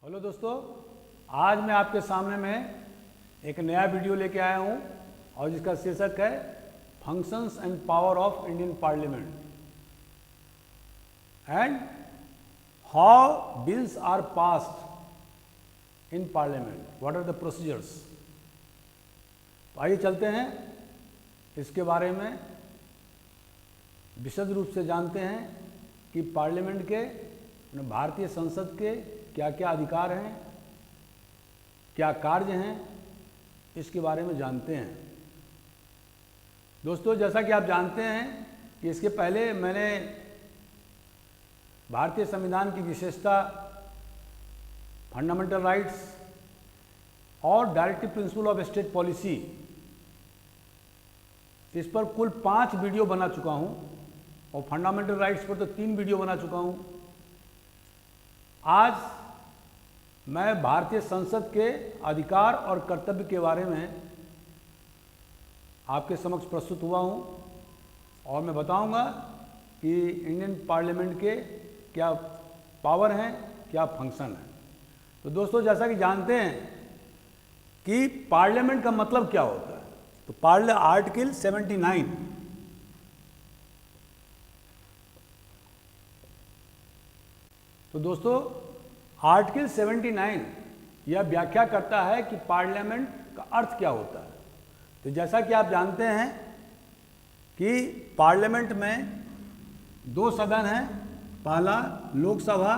Hello दोस्तों, आज मैं आपके सामने में एक नया वीडियो लेके आया हूँ और जिसका शीर्षक है functions and power of Indian parliament and how bills are passed in parliament, what are the procedures. तो आइए चलते हैं, इसके बारे में विशद रूप से जानते हैं कि पार्लियामेंट के, भारतीय संसद के क्या क्या अधिकार हैं, क्या कार्य हैं, इसके बारे में जानते हैं। दोस्तों, जैसा कि आप जानते हैं कि इसके पहले मैंने भारतीय संविधान की विशेषता, फंडामेंटल राइट्स और directive principle of state policy, इस पर कुल 5 वीडियो बना चुका हूं और फंडामेंटल राइट्स पर तो 3 वीडियो बना चुका हूं। आज मैं भारतीय संसद के अधिकार और कर्तव्य के बारे में आपके समक्ष प्रस्तुत हुआ हूं और मैं बताऊंगा कि इंडियन पार्लियामेंट के क्या पावर हैं, क्या फंक्शन है। तो दोस्तों, जैसा कि जानते हैं कि पार्लियामेंट का मतलब क्या होता है, तो आर्टिकल 79 तो दोस्तों आर्टिकल 79 यह व्याख्या करता है कि पार्लियामेंट का अर्थ क्या होता है। तो जैसा कि आप जानते हैं कि पार्लियामेंट में 2 सदन हैं। पहला लोकसभा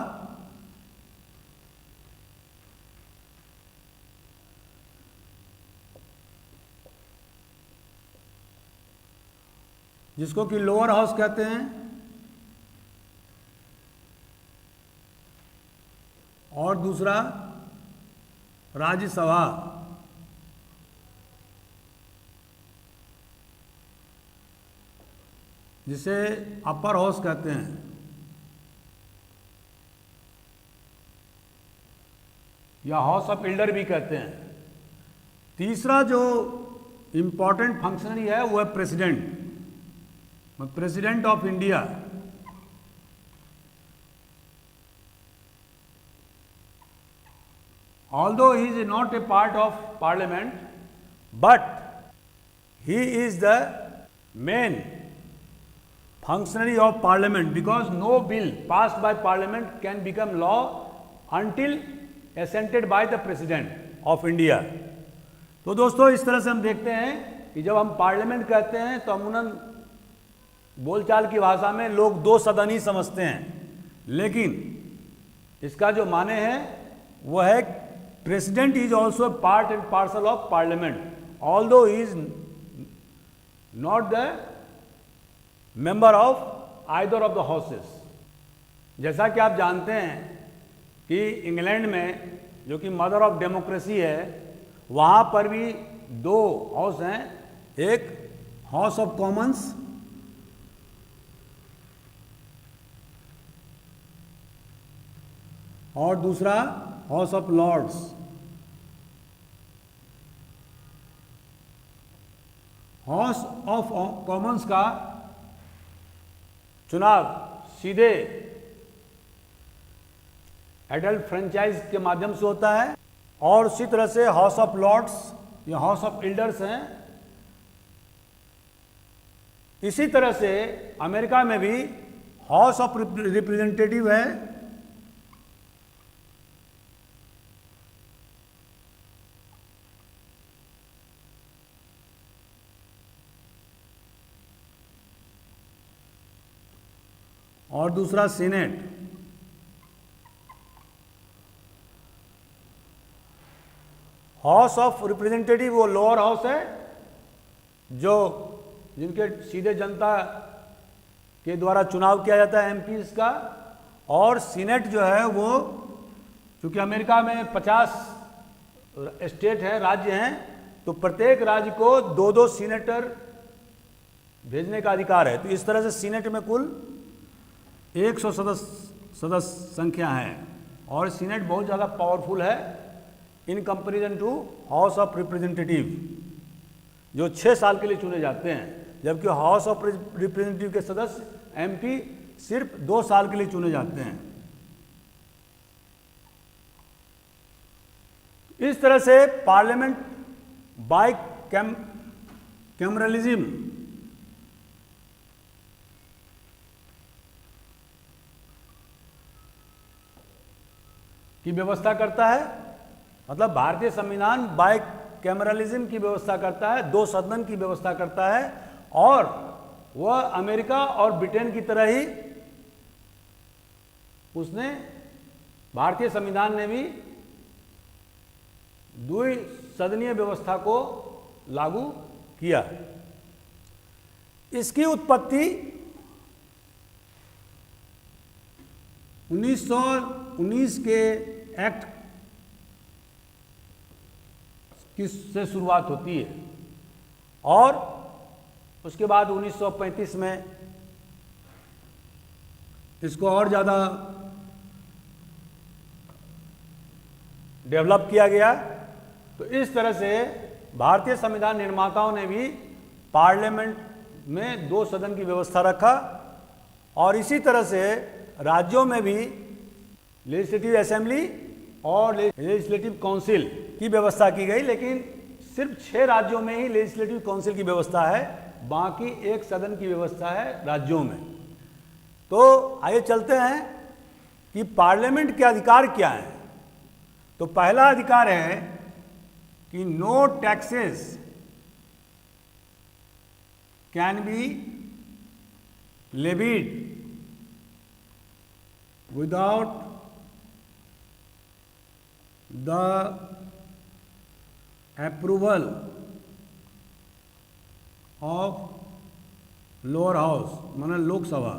जिसको कि लोअर हाउस कहते हैं, और दूसरा राज्यसभा जिसे अपर हाउस कहते हैं। या हाउस ऑफ एल्डर भी कहते हैं। तीसरा जो इंपॉर्टेंट फंक्शनरी है वो है president of India. Although he is not a part of parliament, but he is the main functionary of parliament, because no bill passed by parliament can become law until assented by the president of India. तो दोस्तों, इस तरह से हम देखते हैं कि जब हम पार्लियामेंट कहते हैं तो अमूमन बोलचाल की भाषा में लोग 2 सदन ही समझते हैं, लेकिन इसका जो माने है वह है President is also a part and parcel of parliament, although he is not the member of either of the houses. जैसा कि आप जानते हैं कि इंग्लैंड में, जो कि मदर ऑफ डेमोक्रेसी है, वहाँ पर भी 2 हाउस हैं। एक हाउस ऑफ कॉमन्स और दूसरा House of Lords. House of Commons का चुनाव सीधे एडल्ट फ्रेंचाइज के माध्यम से होता है, और उसी तरह से हाउस ऑफ लॉर्ड्स या हाउस ऑफ एल्डर्स हैं। इसी तरह से अमेरिका में भी हाउस ऑफ रिप्रेजेंटेटिव है, और दूसरा सीनेट। हाउस ऑफ रिप्रेजेंटेटिव वो लोअर हाउस है, जो जिनके सीधे जनता के द्वारा चुनाव किया जाता है, एमपीज का। और सीनेट जो है वो, चूंकि अमेरिका में 50 स्टेट हैं, राज्य हैं, तो प्रत्येक राज्य को 2-2 सीनेटर भेजने का अधिकार है। तो इस तरह से सीनेट में कुल 100 सदस्य संख्या है, और सीनेट बहुत ज़्यादा पावरफुल है in comparison to House of Representative, जो 6 साल के लिए चुने जाते हैं, जबकि हाउस ऑफ रिप्रेजेंटेटिव के सदस्य एमपी सिर्फ 2 साल के लिए चुने जाते हैं। इस तरह से पार्लियामेंट बाय कैमरलिज्म की व्यवस्था करता है, मतलब भारतीय संविधान बाय कैमरलिज्म की व्यवस्था करता है, दो सदन की व्यवस्था करता है, और वह अमेरिका और ब्रिटेन की तरह ही उसने भारतीय संविधान ने भी द्विसदनीय व्यवस्था को लागू किया। इसकी उत्पत्ति 1919 के एक्ट से शुरुआत होती है और उसके बाद 1935 में इसको और ज़्यादा डेवलप किया गया। तो इस तरह से भारतीय संविधान निर्माताओं ने भी पार्लियामेंट में दो सदन की व्यवस्था रखा और इसी तरह से राज्यों में भी लेजिस्लेटिव असेंबली और लेजिस्लेटिव काउंसिल की व्यवस्था की गई, लेकिन सिर्फ 6 राज्यों में ही लेजिस्लेटिव काउंसिल की व्यवस्था है, बाकी एक सदन की व्यवस्था है राज्यों में। तो आइए चलते हैं कि पार्लियामेंट के अधिकार क्या हैं। तो पहला अधिकार है कि no taxes can be levied without the approval of lower house, माना लोकसभा।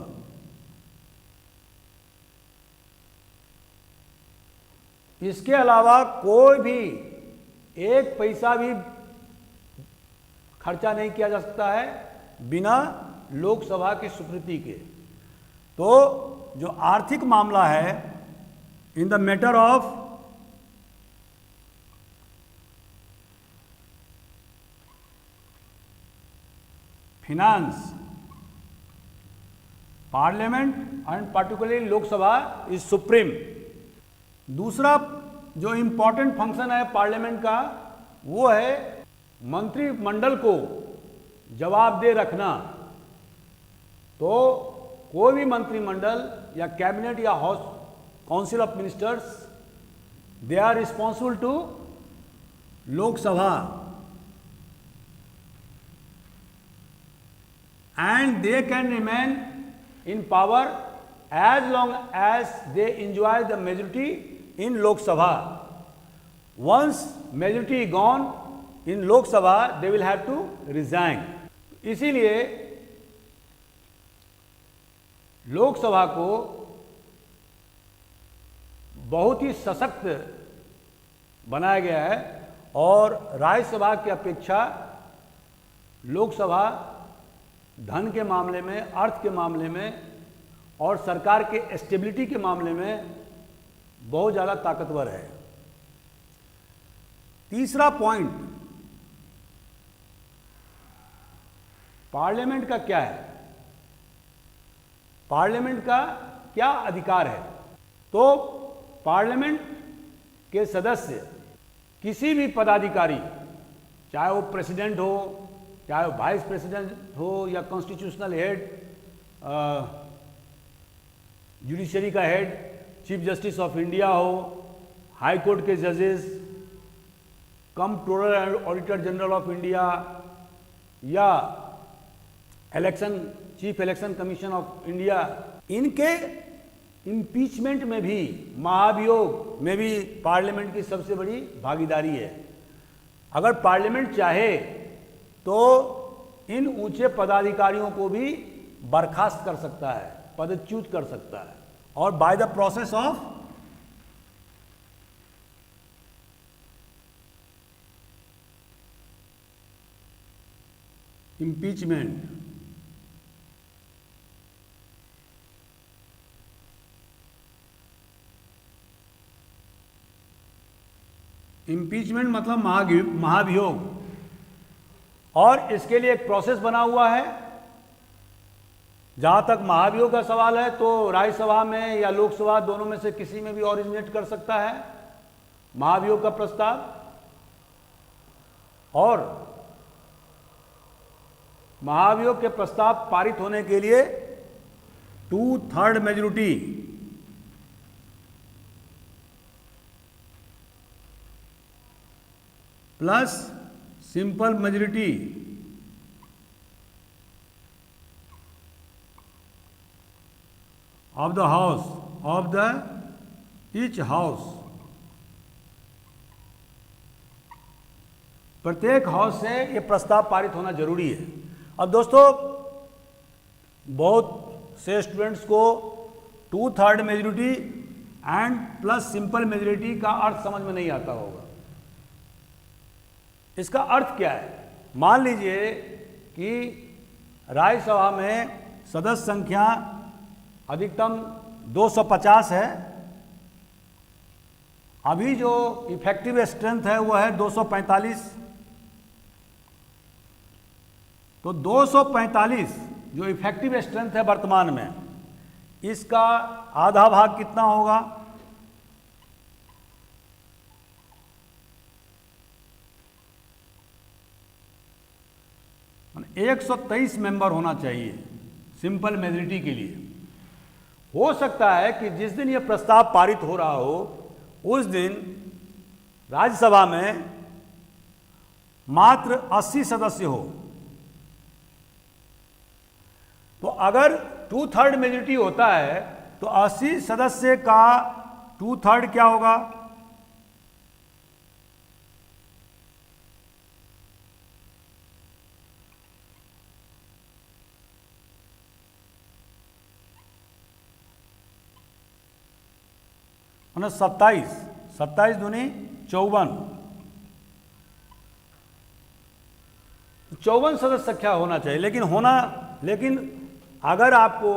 इसके अलावा कोई भी एक पैसा भी खर्चा नहीं किया जा सकता है बिना लोकसभा की स्वीकृति के। तो जो आर्थिक मामला है, in the matter of finance, parliament and particularly Lok Sabha is supreme. दूसरा जो इंपॉर्टेंट फंक्शन है पार्लियामेंट का, वो है मंत्रिमंडल को जवाबदेह रखना। तो कोई भी मंत्रिमंडल या कैबिनेट या house council of ministers, they are responsible to Lok Sabha and they can remain in power as long as they enjoy the majority in Lok Sabha. Once majority gone in Lok Sabha, they will have to resign. इसीलिए लोकसभा को बहुत ही सशक्त बनाया गया है और राज्यसभा की अपेक्षा लोकसभा धन के मामले में, अर्थ के मामले में और सरकार के स्टेबिलिटी के मामले में बहुत ज़्यादा ताकतवर है। तीसरा पॉइंट, पार्लियामेंट का क्या है, पार्लियामेंट का क्या अधिकार है। तो पार्लियामेंट के सदस्य किसी भी पदाधिकारी, चाहे वो प्रेसिडेंट हो, चाहे वो वाइस प्रेसिडेंट हो या कॉन्स्टिट्यूशनल हेड, जुडिशरी का head, chief justice of India हो, हाई कोर्ट के जजेस, controller and auditor general of India या chief election commission of India, इनके इम्पीचमेंट में भी, महाभियोग में भी पार्लियामेंट की सबसे बड़ी भागीदारी है। अगर पार्लियामेंट चाहे तो इन ऊंचे पदाधिकारियों को भी बर्खास्त कर सकता है, पदच्युत कर सकता है, और by the process of impeachment. Impeachment मतलब महाभियोग, और इसके लिए एक प्रोसेस बना हुआ है। जहां तक महाभियोग का सवाल है तो राज्यसभा में या लोकसभा दोनों में से किसी में भी ओरिजिनेट कर सकता है, महाभियोग का प्रस्ताव, और महाभियोग के प्रस्ताव पारित होने के लिए 2/3 majority plus simple majority of the house of the each house, प्रत्येक हाउस से ये प्रस्ताव पारित होना जरूरी है। अब दोस्तों, बहुत से स्टूडेंट्स को 2/3 majority and plus simple majority का अर्थ समझ में नहीं आता होगा। इसका अर्थ क्या है? मान लीजिए कि राज्यसभा में सदस्य संख्या अधिकतम 250 है, अभी जो इफेक्टिव स्ट्रेंथ है वो है 245, तो 245 जो इफेक्टिव स्ट्रेंथ है वर्तमान में, इसका आधा भाग कितना होगा? माने 123 मेंबर होना चाहिए सिंपल मेजॉरिटी के लिए। हो सकता है कि जिस दिन यह प्रस्ताव पारित हो रहा हो उस दिन राज्यसभा में मात्र 80 सदस्य हो, तो अगर 2/3 मेजॉरिटी होता है तो 80 सदस्य का 2/3 क्या होगा? मतलब 27 दूनी 54 सदस्य संख्या होना चाहिए। लेकिन अगर आपको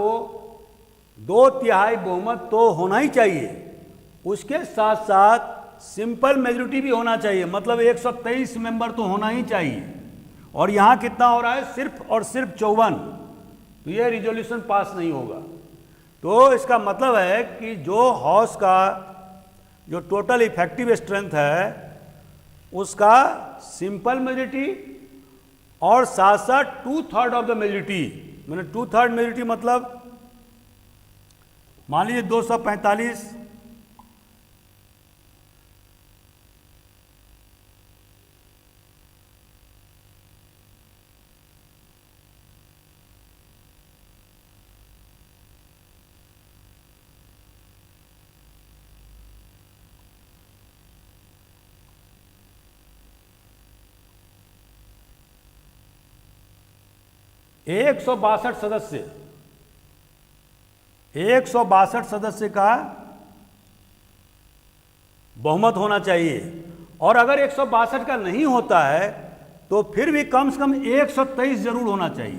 2/3 बहुमत तो होना ही चाहिए, उसके साथ साथ सिंपल मेजॉरिटी भी होना चाहिए, मतलब 123 मेंबर तो होना ही चाहिए। और यहाँ कितना हो रहा है? सिर्फ और सिर्फ 54, तो ये रिजोल्यूशन पास नहीं होगा। तो इसका मतलब है कि जो हाउस का जो टोटल इफेक्टिव स्ट्रेंथ है उसका सिंपल मेजॉरिटी और साथ साथ 2/3 ऑफ द मेजॉरिटी, मैंने 2/3 मेजॉरिटी मतलब मान लीजिए 245 162 सदस्य का बहुमत होना चाहिए। और अगर 162 का नहीं होता है तो फिर भी कम से कम 123 जरूर होना चाहिए,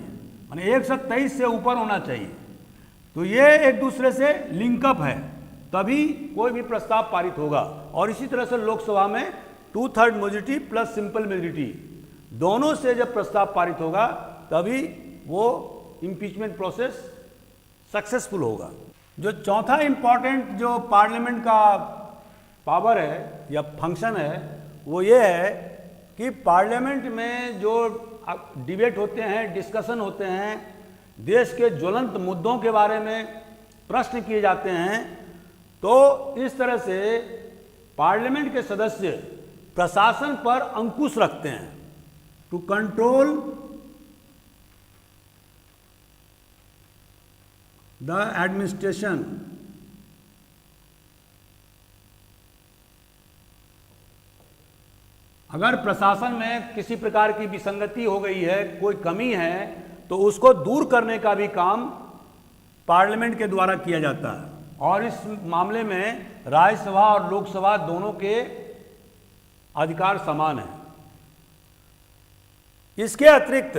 माने 123 से ऊपर होना चाहिए। तो ये एक दूसरे से लिंकअप है, तभी कोई भी प्रस्ताव पारित होगा। और इसी तरह से लोकसभा में 2/3 मेजॉरिटी प्लस सिंपल मेजॉरिटी दोनों से जब प्रस्ताव पारित होगा तभी वो इम्पीचमेंट प्रोसेस सक्सेसफुल होगा। जो चौथा इंपॉर्टेंट जो पार्लियामेंट का पावर है या फंक्शन है वो ये है कि पार्लियामेंट में जो डिबेट होते हैं, डिस्कशन होते हैं, देश के ज्वलंत मुद्दों के बारे में प्रश्न किए जाते हैं, तो इस तरह से पार्लियामेंट के सदस्य प्रशासन पर अंकुश रखते हैं, टू कंट्रोल द एडमिनिस्ट्रेशन। अगर प्रशासन में किसी प्रकार की विसंगति हो गई है, कोई कमी है, तो उसको दूर करने का भी काम पार्लियामेंट के द्वारा किया जाता है। और इस मामले में राज्यसभा और लोकसभा दोनों के अधिकार समान हैं। इसके अतिरिक्त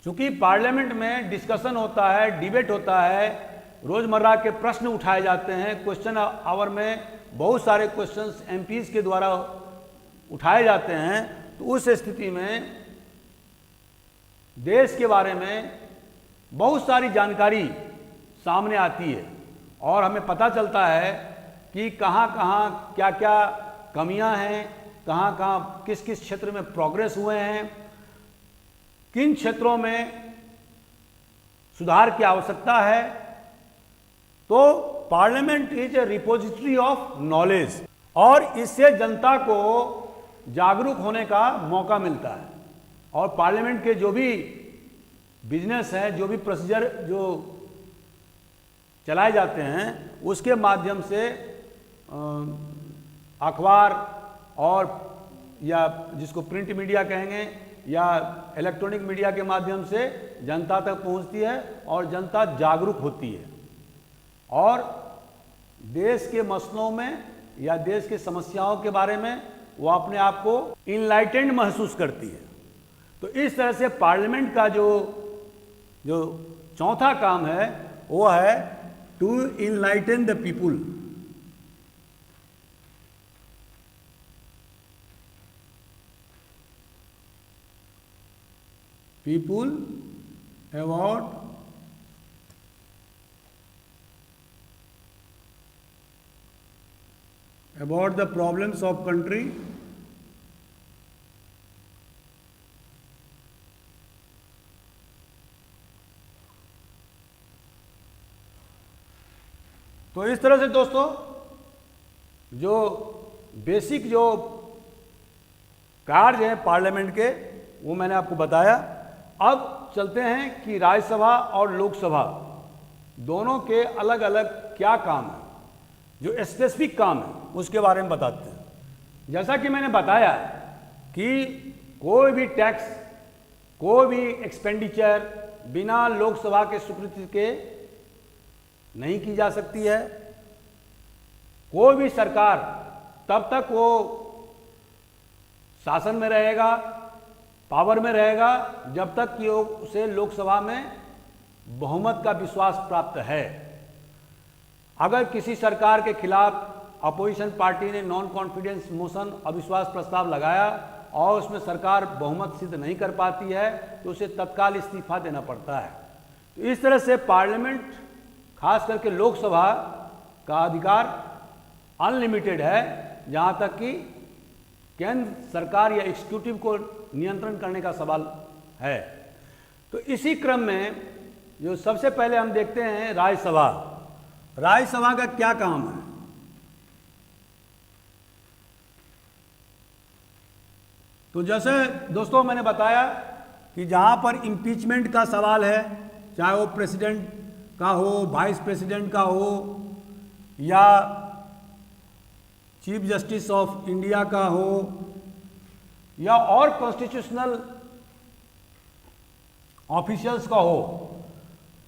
चूंकि पार्लियामेंट में डिस्कशन होता है, डिबेट होता है, रोजमर्रा के प्रश्न उठाए जाते हैं, क्वेश्चन आवर में बहुत सारे क्वेश्चंस एमपीज के द्वारा उठाए जाते हैं, तो उस स्थिति में देश के बारे में बहुत सारी जानकारी सामने आती है और हमें पता चलता है कि कहाँ कहाँ क्या क्या कमियां हैं, कहाँ कहाँ किस किस क्षेत्र में प्रोग्रेस हुए हैं, किन क्षेत्रों में सुधार की आवश्यकता है। तो parliament is a repository of knowledge, और इससे जनता को जागरूक होने का मौका मिलता है। और पार्लियामेंट के जो भी बिजनेस हैं, जो भी प्रोसीजर जो चलाए जाते हैं, उसके माध्यम से अखबार और या जिसको प्रिंट मीडिया कहेंगे या इलेक्ट्रॉनिक मीडिया के माध्यम से जनता तक पहुंचती है और जनता जागरूक होती है और देश के मसलों में या देश की समस्याओं के बारे में वो अपने आप को इनलाइटेंड महसूस करती है। तो इस तरह से पार्लियामेंट का जो चौथा काम है वो है to enlighten the people. People about the problems of country तो इस तरह से दोस्तों जो बेसिक जो कार्य हैं पार्लियामेंट के वो मैंने आपको बताया। अब चलते हैं कि राज्यसभा और लोकसभा दोनों के अलग अलग क्या काम है, जो स्पेसिफिक काम है उसके बारे में बताते हैं। जैसा कि मैंने बताया कि कोई भी टैक्स, कोई भी एक्सपेंडिचर बिना लोकसभा के स्वीकृति के नहीं की जा सकती है। कोई भी सरकार तब तक वो शासन में रहेगा, पावर में रहेगा, जब तक कि उसे लोकसभा में बहुमत का विश्वास प्राप्त है। अगर किसी सरकार के खिलाफ अपोजिशन पार्टी ने नॉन कॉन्फिडेंस मोशन, अविश्वास प्रस्ताव लगाया और उसमें सरकार बहुमत सिद्ध नहीं कर पाती है तो उसे तत्काल इस्तीफा देना पड़ता है। तो इस तरह से पार्लियामेंट, खास करके लोकसभा का अधिकार अनलिमिटेड है, जहां तक कि केंद्र सरकार या एग्जीक्यूटिव को नियंत्रण करने का सवाल है। तो इसी क्रम में जो सबसे पहले हम देखते हैं राज्यसभा। राज्यसभा का क्या काम है? तो जैसे दोस्तों मैंने बताया कि जहां पर इम्पीचमेंट का सवाल है, चाहे वो प्रेसिडेंट का हो, वाइस प्रेसिडेंट का हो या चीफ जस्टिस ऑफ इंडिया का हो या और कॉन्स्टिट्यूशनल ऑफिशियल्स का हो,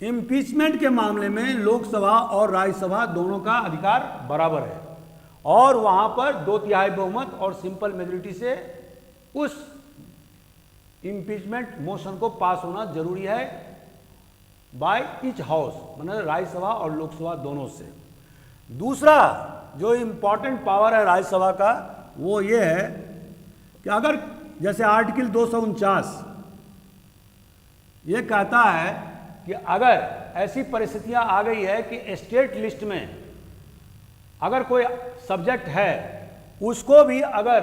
इम्पीचमेंट के मामले में लोकसभा और राज्यसभा दोनों का अधिकार बराबर है और वहां पर 2/3 बहुमत और सिंपल मेजोरिटी से उस इम्पीचमेंट मोशन को पास होना जरूरी है बाय ईच हाउस, मतलब राज्यसभा और लोकसभा दोनों से। दूसरा जो इंपॉर्टेंट पावर है राज्यसभा का वो ये है कि अगर जैसे आर्टिकल 249 ये कहता है कि अगर ऐसी परिस्थितियां आ गई है कि स्टेट लिस्ट में अगर कोई सब्जेक्ट है, उसको भी अगर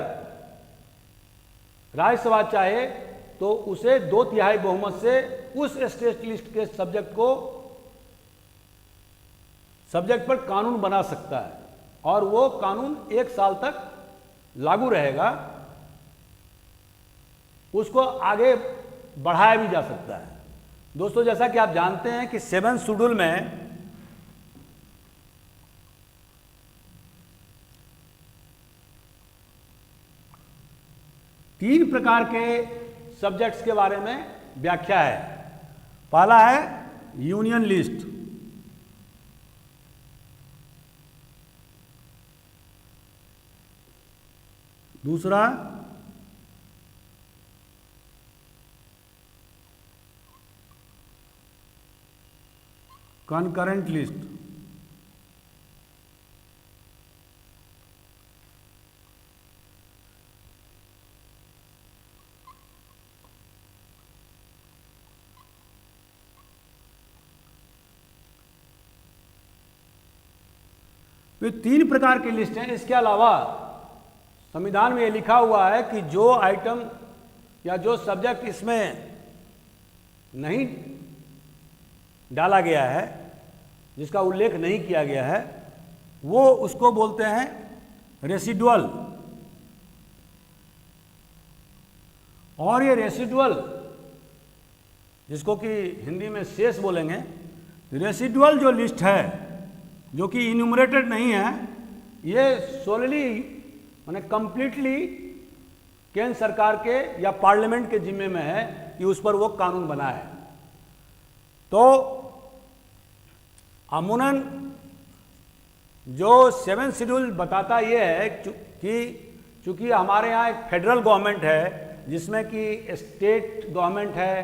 राज्यसभा चाहे तो उसे 2/3 बहुमत से उस स्टेट लिस्ट के सब्जेक्ट पर कानून बना सकता है और वो कानून 1 साल तक लागू रहेगा। उसको आगे बढ़ाया भी जा सकता है। दोस्तों जैसा कि आप जानते हैं कि 7th शेड्यूल में तीन प्रकार के सब्जेक्ट्स के बारे में व्याख्या है। पहला है यूनियन लिस्ट, दूसरा कनकरेंट लिस्ट, तो 3 प्रकार की लिस्ट हैं। इसके अलावा संविधान में ये लिखा हुआ है कि जो आइटम या जो सब्जेक्ट इसमें नहीं डाला गया है, जिसका उल्लेख नहीं किया गया है, वो उसको बोलते हैं रेसिडुअल। और ये रेसिडुअल, जिसको कि हिंदी में शेष बोलेंगे, रेसिडुअल जो लिस्ट है जो कि इन्यूमरेटेड नहीं है, ये सोलली माने कंप्लीटली केंद्र सरकार के या पार्लियामेंट के जिम्मे में है कि उस पर वो कानून बनाए। तो अमूमन जो 7 शेड्यूल बताता ये है कि चूंकि हमारे यहाँ एक फेडरल गवर्नमेंट है, जिसमें कि स्टेट गवर्नमेंट है,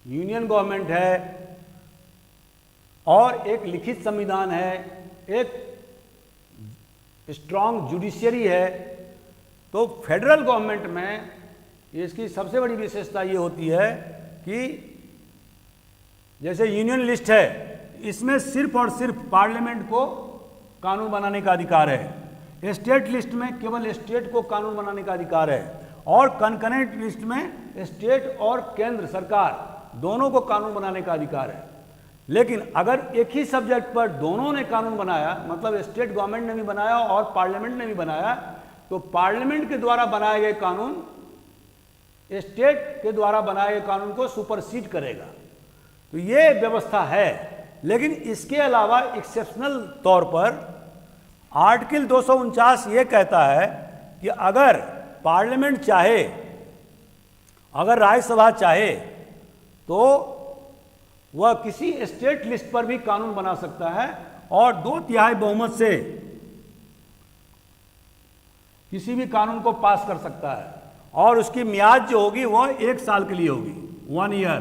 यूनियन गवर्नमेंट है और एक लिखित संविधान है, एक स्ट्रॉन्ग जुडिशरी है। तो फेडरल गवर्नमेंट में इसकी सबसे बड़ी विशेषता ये होती है कि जैसे यूनियन लिस्ट है, इसमें सिर्फ और सिर्फ पार्लियामेंट को कानून बनाने का अधिकार है। स्टेट लिस्ट में केवल स्टेट को कानून बनाने का अधिकार है और कंकरेंट लिस्ट में स्टेट और केंद्र सरकार दोनों को कानून बनाने का अधिकार है। लेकिन अगर एक ही सब्जेक्ट पर दोनों ने कानून बनाया, मतलब स्टेट गवर्नमेंट ने भी बनाया और पार्लियामेंट ने भी बनाया, तो पार्लियामेंट के द्वारा बनाए गए कानून स्टेट के द्वारा बनाए गए कानून को सुपरसीड करेगा। तो ये व्यवस्था है। लेकिन इसके अलावा एक्सेप्शनल तौर पर आर्टिकल 249 ये कहता है कि अगर पार्लियामेंट चाहे, अगर राज्यसभा चाहे, तो वह किसी स्टेट लिस्ट पर भी कानून बना सकता है और 2/3 बहुमत से किसी भी कानून को पास कर सकता है और उसकी मियाद जो होगी वह 1 साल के लिए होगी, 1 year.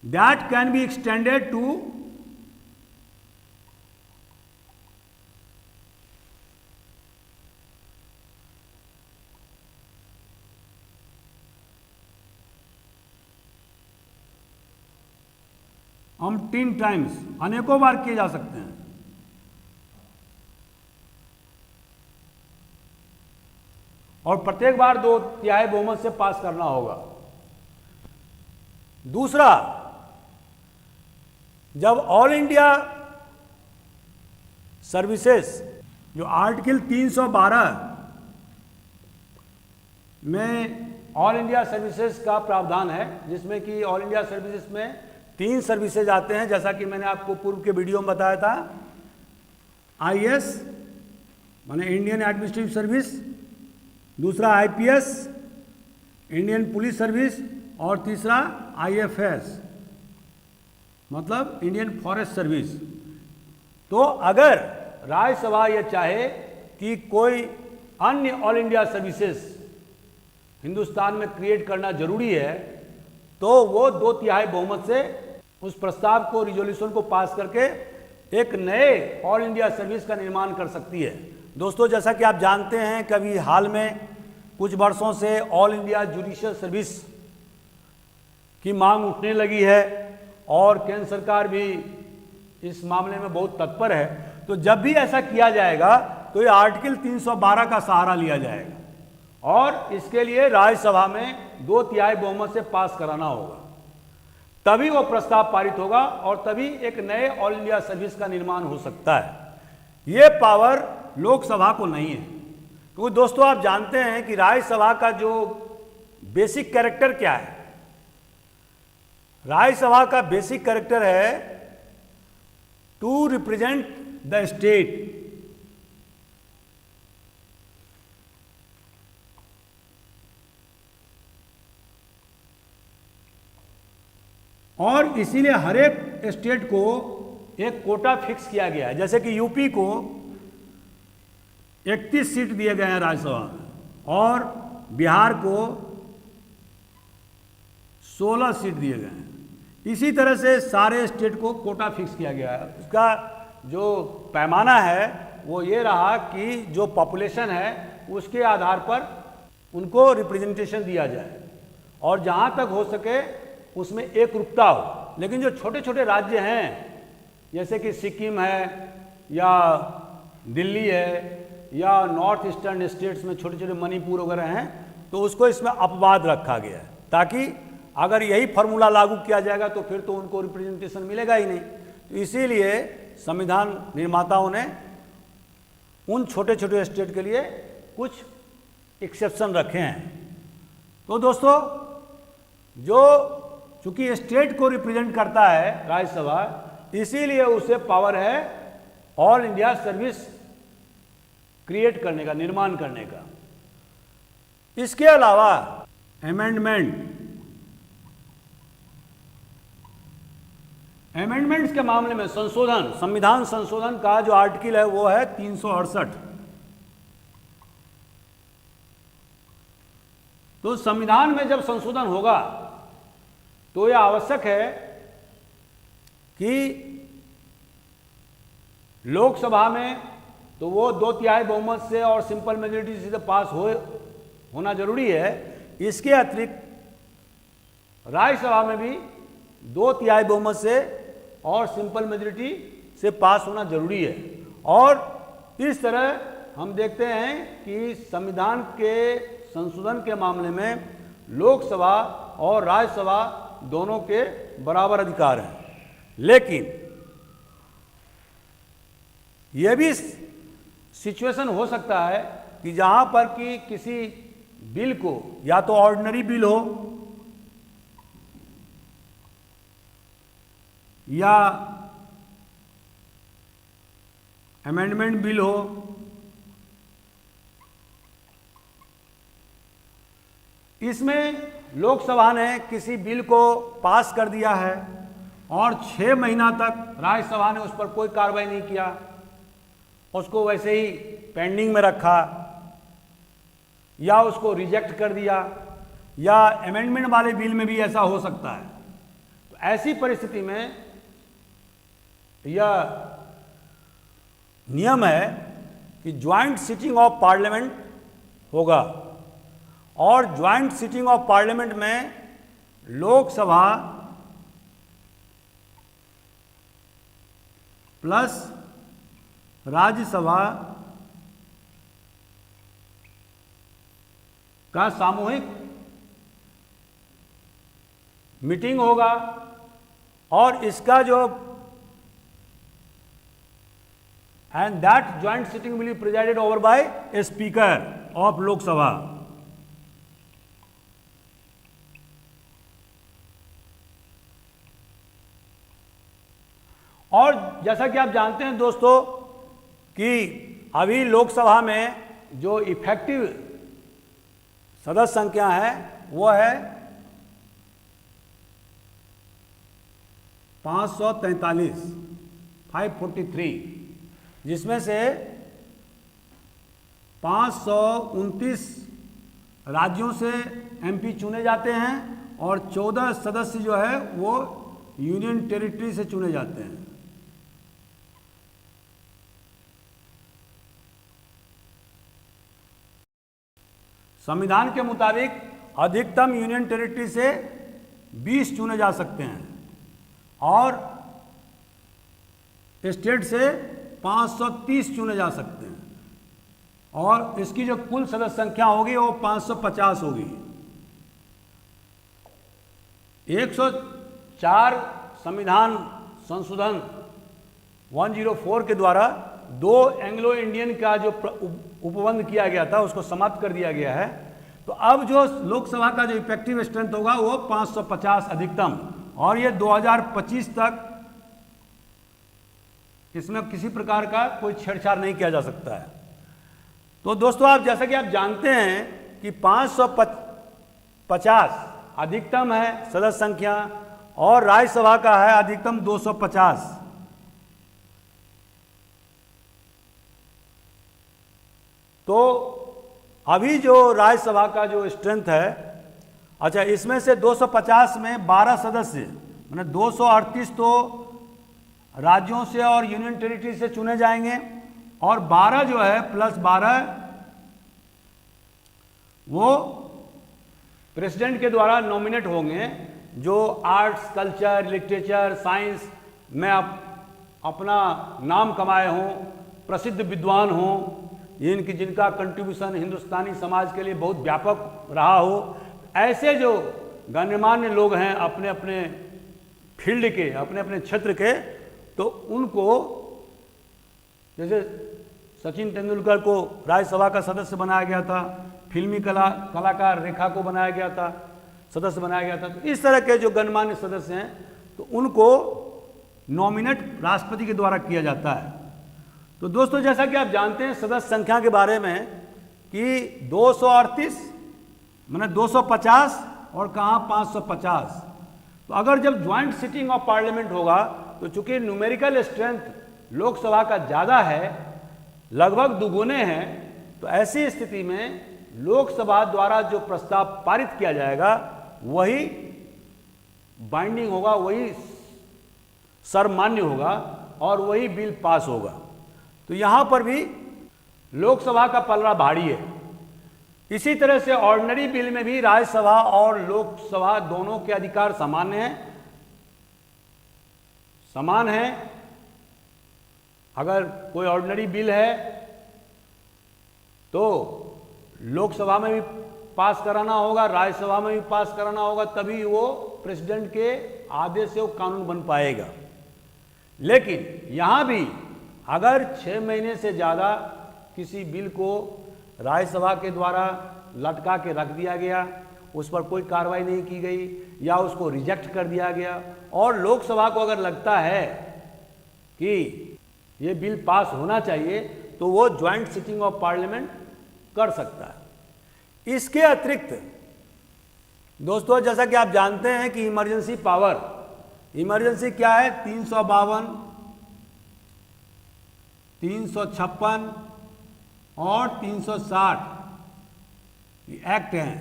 That can be extended to umpteen times, अनेकों बार किए जा सकते हैं। और प्रत्येक बार 2/3 बहुमत से पास करना होगा। दूसरा, जब ऑल इंडिया सर्विसेज, जो आर्टिकल 312 में ऑल इंडिया सर्विसेज का प्रावधान है, जिसमें कि ऑल इंडिया सर्विसेज में 3 सर्विसेज आते हैं, जैसा कि मैंने आपको पूर्व के वीडियो में बताया था। IAS माने इंडियन एडमिनिस्ट्रेटिव सर्विस, दूसरा IPS इंडियन पुलिस सर्विस और तीसरा IFS मतलब इंडियन फॉरेस्ट सर्विस। तो अगर राज्यसभा ये चाहे कि कोई अन्य ऑल इंडिया सर्विसेज हिंदुस्तान में क्रिएट करना जरूरी है, तो वो 2/3 बहुमत से उस प्रस्ताव को, रिजोल्यूशन को पास करके एक नए ऑल इंडिया सर्विस का निर्माण कर सकती है। दोस्तों, जैसा कि आप जानते हैं कि अभी हाल में कुछ वर्षों से ऑल इंडिया जुडिशियल सर्विस की मांग उठने लगी है और केंद्र सरकार भी इस मामले में बहुत तत्पर है। तो जब भी ऐसा किया जाएगा तो ये आर्टिकल 312 का सहारा लिया जाएगा और इसके लिए राज्यसभा में 2/3 बहुमत से पास कराना होगा, तभी वो प्रस्ताव पारित होगा और तभी एक नए ऑल इंडिया सर्विस का निर्माण हो सकता है। ये पावर लोकसभा को नहीं है, क्योंकि दोस्तों आप जानते हैं कि राज्यसभा का जो बेसिक कैरेक्टर क्या है। राज्यसभा का बेसिक कैरेक्टर है टू रिप्रेजेंट द स्टेट। और इसीलिए हर एक स्टेट को एक कोटा फिक्स किया गया है। जैसे कि यूपी को 31 सीट दिए गए हैं राज्यसभा में और बिहार को 16 सीट दिए गए हैं। इसी तरह से सारे स्टेट को कोटा फिक्स किया गया है। उसका जो पैमाना है वो ये रहा कि जो पॉपुलेशन है उसके आधार पर उनको रिप्रेजेंटेशन दिया जाए और जहाँ तक हो सके उसमें एक रूपता हो। लेकिन जो छोटे छोटे राज्य हैं जैसे कि सिक्किम है या दिल्ली है या नॉर्थ ईस्टर्न स्टेट्स में छोटे छोटे मणिपुर वगैरह हैं, तो उसको इसमें अपवाद रखा गया है ताकि अगर यही फॉर्मूला लागू किया जाएगा तो फिर तो उनको रिप्रेजेंटेशन मिलेगा ही नहीं। तो इसीलिए संविधान निर्माताओं ने उन छोटे छोटे स्टेट के लिए कुछ एक्सेप्शन रखे हैं। तो दोस्तों, जो चूंकि स्टेट को रिप्रेजेंट करता है राज्यसभा, इसीलिए उसे पावर है ऑल इंडिया सर्विस क्रिएट करने का, निर्माण करने का। इसके अलावा अमेंडमेंट्स के मामले में संशोधन, संविधान संशोधन का जो आर्टिकल है वो है 368। तो संविधान में जब संशोधन होगा तो यह आवश्यक है कि लोकसभा में तो वो 2/3 बहुमत से और सिंपल मेजोरिटी से पास होना जरूरी है। इसके अतिरिक्त राज्यसभा में भी 2/3 बहुमत से और सिंपल मेजोरिटी से पास होना जरूरी है। और इस तरह हम देखते हैं कि संविधान के संशोधन के मामले में लोकसभा और राज्यसभा दोनों के बराबर अधिकार हैं। लेकिन यह भी सिचुएशन हो सकता है कि जहां पर कि किसी बिल को या तो ऑर्डिनरी बिल हो या अमेंडमेंट बिल हो, इसमें लोकसभा ने किसी बिल को पास कर दिया है और 6 महीना तक राज्यसभा ने उस पर कोई कार्रवाई नहीं किया, उसको वैसे ही पेंडिंग में रखा या उसको रिजेक्ट कर दिया, या अमेंडमेंट वाले बिल में भी ऐसा हो सकता है। तो ऐसी परिस्थिति में यह नियम है कि ज्वाइंट सिटिंग ऑफ पार्लियामेंट होगा और ज्वाइंट सिटिंग ऑफ पार्लियामेंट में लोकसभा प्लस राज्यसभा का सामूहिक मीटिंग होगा और इसका जो and that joint sitting will be presided over by a speaker of Lok Sabha. और जैसा कि आप जानते हैं दोस्तों कि अभी लोकसभा में जो इफेक्टिव सदस्य संख्या है वो है 543, जिसमें से 529 राज्यों से एमपी चुने जाते हैं और 14 सदस्य जो है वो यूनियन टेरिटरी से चुने जाते हैं। संविधान के मुताबिक अधिकतम यूनियन टेरिटरी से 20 चुने जा सकते हैं और स्टेट से 530 चुने जा सकते हैं और इसकी जो कुल सदस्य संख्या होगी वो 550 होगी। 104 संविधान संशोधन 104 के द्वारा 2 एंग्लो इंडियन का जो उपबंध किया गया था उसको समाप्त कर दिया गया है। तो अब जो लोकसभा का जो इफेक्टिव स्ट्रेंथ होगा वो 550 अधिकतम, और ये 2025 तक इसमें किसी प्रकार का कोई छेड़छाड़ नहीं किया जा सकता है। तो दोस्तों, आप जैसा कि आप जानते हैं कि 550 अधिकतम है सदस्य संख्या और राज्यसभा का है अधिकतम 250। तो अभी जो राज्यसभा का जो स्ट्रेंथ है, अच्छा, इसमें से 250 में 12 सदस्य मतलब 238 तो राज्यों से और यूनियन टेरिटरी से चुने जाएंगे और 12 जो है प्लस 12 वो प्रेसिडेंट के द्वारा नॉमिनेट होंगे, जो आर्ट्स, कल्चर, लिटरेचर, साइंस में आप अपना नाम कमाए हों, प्रसिद्ध विद्वान हों, जिनका कंट्रीब्यूशन हिंदुस्तानी समाज के लिए बहुत व्यापक रहा हो, ऐसे जो गणमान्य लोग हैं अपने अपने फील्ड के, अपने अपने क्षेत्र के, तो उनको, जैसे सचिन तेंदुलकर को राज्यसभा का सदस्य बनाया गया था, फिल्मी कलाकार रेखा को बनाया गया था, सदस्य बनाया गया था, तो इस तरह के जो गणमान्य सदस्य हैं तो उनको नॉमिनेट राष्ट्रपति के द्वारा किया जाता है। तो दोस्तों, जैसा कि आप जानते हैं सदस्य संख्या के बारे में कि 238 माने 250 और कहाँ 550। तो अगर जब ज्वाइंट सिटिंग ऑफ पार्लियामेंट होगा तो चूंकि न्यूमेरिकल स्ट्रेंथ लोकसभा का ज़्यादा है, लगभग दुगुने हैं, तो ऐसी स्थिति में लोकसभा द्वारा जो प्रस्ताव पारित किया जाएगा वही बाइंडिंग होगा, वही सर्वमान्य होगा और वही बिल पास होगा। तो यहां पर भी लोकसभा का पलड़ा भारी है। इसी तरह से ऑर्डिनरी बिल में भी राज्यसभा और लोकसभा दोनों के अधिकार समान हैं। अगर कोई ऑर्डिनरी बिल है तो लोकसभा में भी पास कराना होगा, राज्यसभा में भी पास कराना होगा, तभी वो प्रेसिडेंट के आदेश से वो कानून बन पाएगा। लेकिन यहां भी अगर 6 महीने से ज़्यादा किसी बिल को राज्यसभा के द्वारा लटका के रख दिया गया, उस पर कोई कार्रवाई नहीं की गई या उसको रिजेक्ट कर दिया गया, और लोकसभा को अगर लगता है कि ये बिल पास होना चाहिए, तो वो ज्वाइंट सिटिंग ऑफ पार्लियामेंट कर सकता है। इसके अतिरिक्त दोस्तों, जैसा कि आप जानते हैं कि इमरजेंसी पावर, इमरजेंसी क्या है, 352, 356 और 360 एक्ट हैं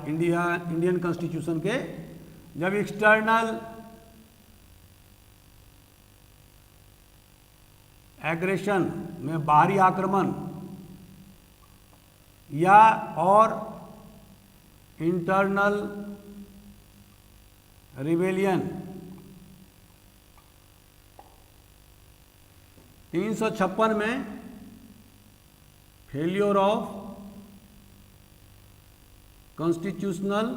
इंडियन कॉन्स्टिट्यूशन के। जब एक्सटर्नल एग्रेशन में बाहरी आक्रमण या और इंटरनल रिबेलियन 356 में failure of constitutional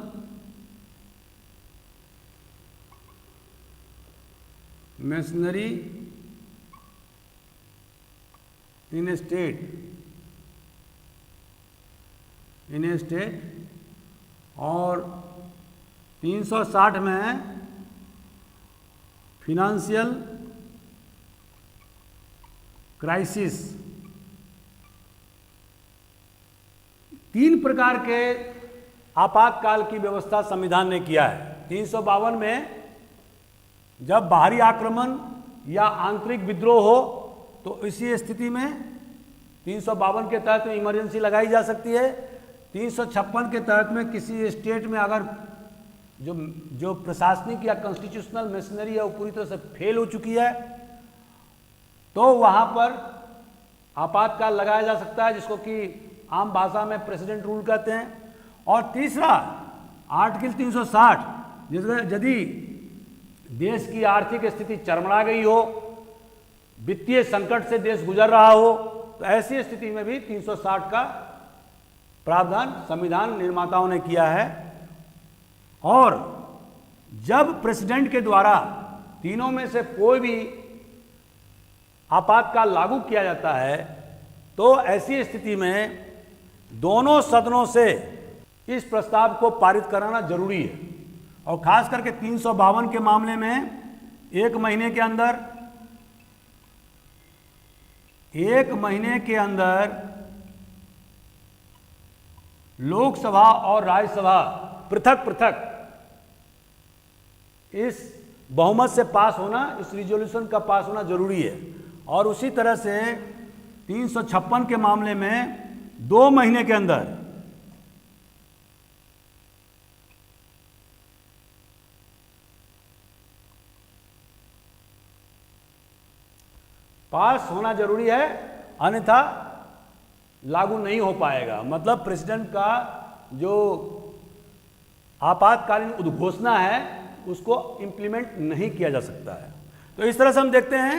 masonry in A state और 360 में फिनेंशियल क्राइसिस। 3 प्रकार के आपातकाल की व्यवस्था संविधान ने किया है। 352 में जब बाहरी आक्रमण या आंतरिक विद्रोह हो तो इसी स्थिति में 352 के तहत में इमरजेंसी लगाई जा सकती है। 356 के तहत में किसी स्टेट में अगर जो प्रशासनिक या कॉन्स्टिट्यूशनल मशीनरी है वो पूरी तरह से फेल हो चुकी है तो वहां पर आपातकाल लगाया जा सकता है, जिसको कि आम भाषा में प्रेसिडेंट रूल कहते हैं। और तीसरा आर्टिकल 360, जिसमें यदि देश की आर्थिक स्थिति चरमरा गई हो, वित्तीय संकट से देश गुजर रहा हो, तो ऐसी स्थिति में भी 360 का प्रावधान संविधान निर्माताओं ने किया है। और जब प्रेसिडेंट के द्वारा तीनों में से कोई भी आपातकाल लागू किया जाता है तो ऐसी स्थिति में दोनों सदनों से इस प्रस्ताव को पारित कराना जरूरी है। और खास करके 352 के मामले में 1 महीने के अंदर लोकसभा और राज्यसभा पृथक पृथक इस बहुमत से पास होना, इस रिजोल्यूशन का पास होना जरूरी है। और उसी तरह से 356 के मामले में 2 महीने के अंदर पास होना जरूरी है, अन्यथा लागू नहीं हो पाएगा। मतलब प्रेसिडेंट का जो आपातकालीन उद्घोषणा है उसको इंप्लीमेंट नहीं किया जा सकता है। तो इस तरह से हम देखते हैं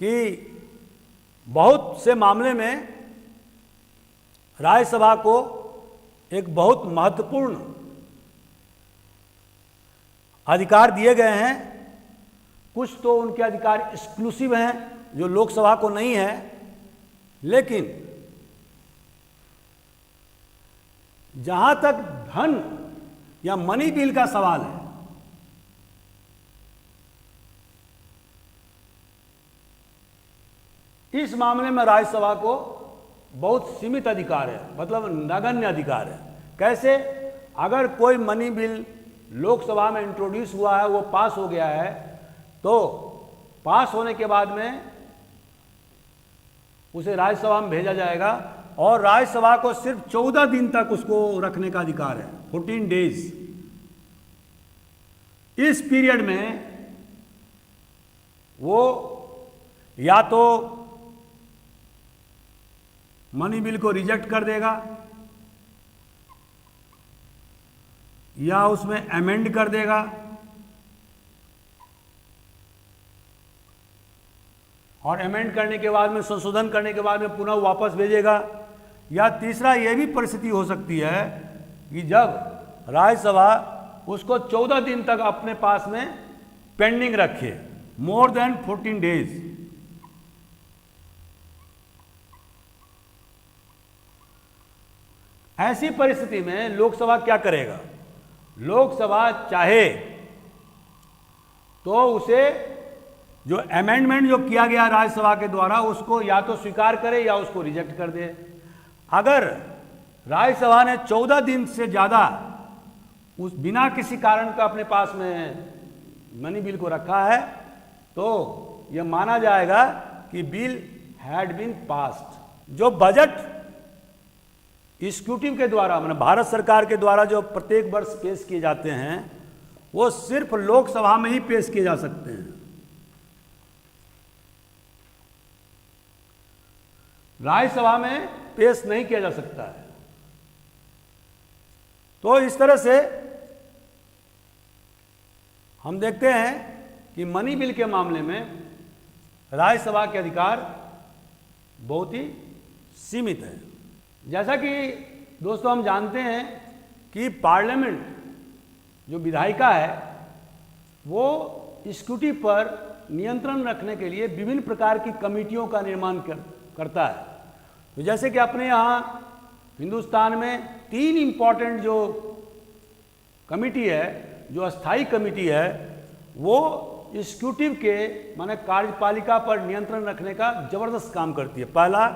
कि बहुत से मामले में राज्यसभा को एक बहुत महत्वपूर्ण अधिकार दिए गए हैं। कुछ तो उनके अधिकार एक्सक्लूसिव हैं जो लोकसभा को नहीं है, लेकिन जहां तक धन या मनी बिल का सवाल है, इस मामले में राज्यसभा को बहुत सीमित अधिकार है, मतलब नगण्य अधिकार है। कैसे? अगर कोई मनी बिल लोकसभा में इंट्रोड्यूस हुआ है, वो पास हो गया है, तो पास होने के बाद में उसे राज्यसभा में भेजा जाएगा और राज्यसभा को सिर्फ 14 दिन तक उसको रखने का अधिकार है, 14 डेज। इस पीरियड में वो या तो मनी बिल को रिजेक्ट कर देगा या उसमें अमेंड कर देगा, और अमेंड करने के बाद में, संशोधन करने के बाद में पुनः वापस भेजेगा। या तीसरा ये भी परिस्थिति हो सकती है कि जब राज्यसभा उसको 14 दिन तक अपने पास में पेंडिंग रखे, मोर देन 14 डेज, ऐसी परिस्थिति में लोकसभा क्या करेगा? लोकसभा चाहे तो उसे जो अमेंडमेंट जो किया गया राज्यसभा के द्वारा उसको या तो स्वीकार करे या उसको रिजेक्ट कर दे। अगर राज्यसभा ने 14 दिन से ज़्यादा उस बिना किसी कारण का अपने पास में मनी बिल को रखा है, तो यह माना जाएगा कि बिल हैड बीन पास्ड। जो बजट एग्जीक्यूटिव के द्वारा, मतलब भारत सरकार के द्वारा जो प्रत्येक वर्ष पेश किए जाते हैं, वो सिर्फ लोकसभा में ही पेश किए जा सकते हैं। राज्यसभा में पेश नहीं किया जा सकता है। तो इस तरह से हम देखते हैं कि मनी बिल के मामले में राज्यसभा के अधिकार बहुत ही सीमित है। जैसा कि दोस्तों हम जानते हैं कि पार्लियामेंट जो विधायिका है वो एग्जीक्यूटिव पर नियंत्रण रखने के लिए विभिन्न प्रकार की कमेटियों का निर्माण करता है। तो जैसे कि अपने यहाँ हिंदुस्तान में 3 इम्पॉर्टेंट जो कमेटी है, जो अस्थाई कमेटी है, वो एग्जीक्यूटिव के माने कार्यपालिका पर नियंत्रण रखने का जबरदस्त काम करती है। पहला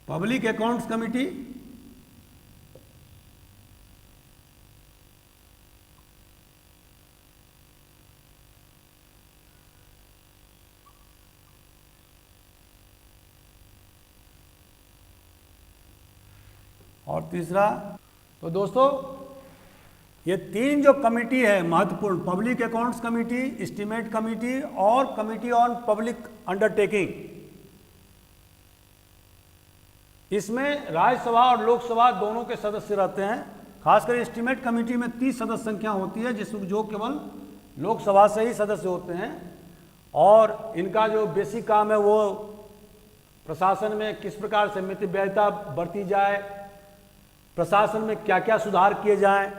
पब्लिक अकाउंट्स कमेटी, और तीसरा, तो दोस्तों ये 3 जो कमेटी है महत्वपूर्ण, public accounts committee, estimate committee और कमेटी ऑन पब्लिक अंडरटेकिंग, इसमें राज्यसभा और लोकसभा दोनों के सदस्य रहते हैं। खासकर एस्टीमेट कमेटी में 30 सदस्य संख्या होती है, जिसमें जो केवल लोकसभा से ही सदस्य होते हैं, और इनका जो बेसिक काम है वो प्रशासन में किस प्रकार से मितव्ययिता बरती जाए, प्रशासन में क्या क्या सुधार किए जाएं।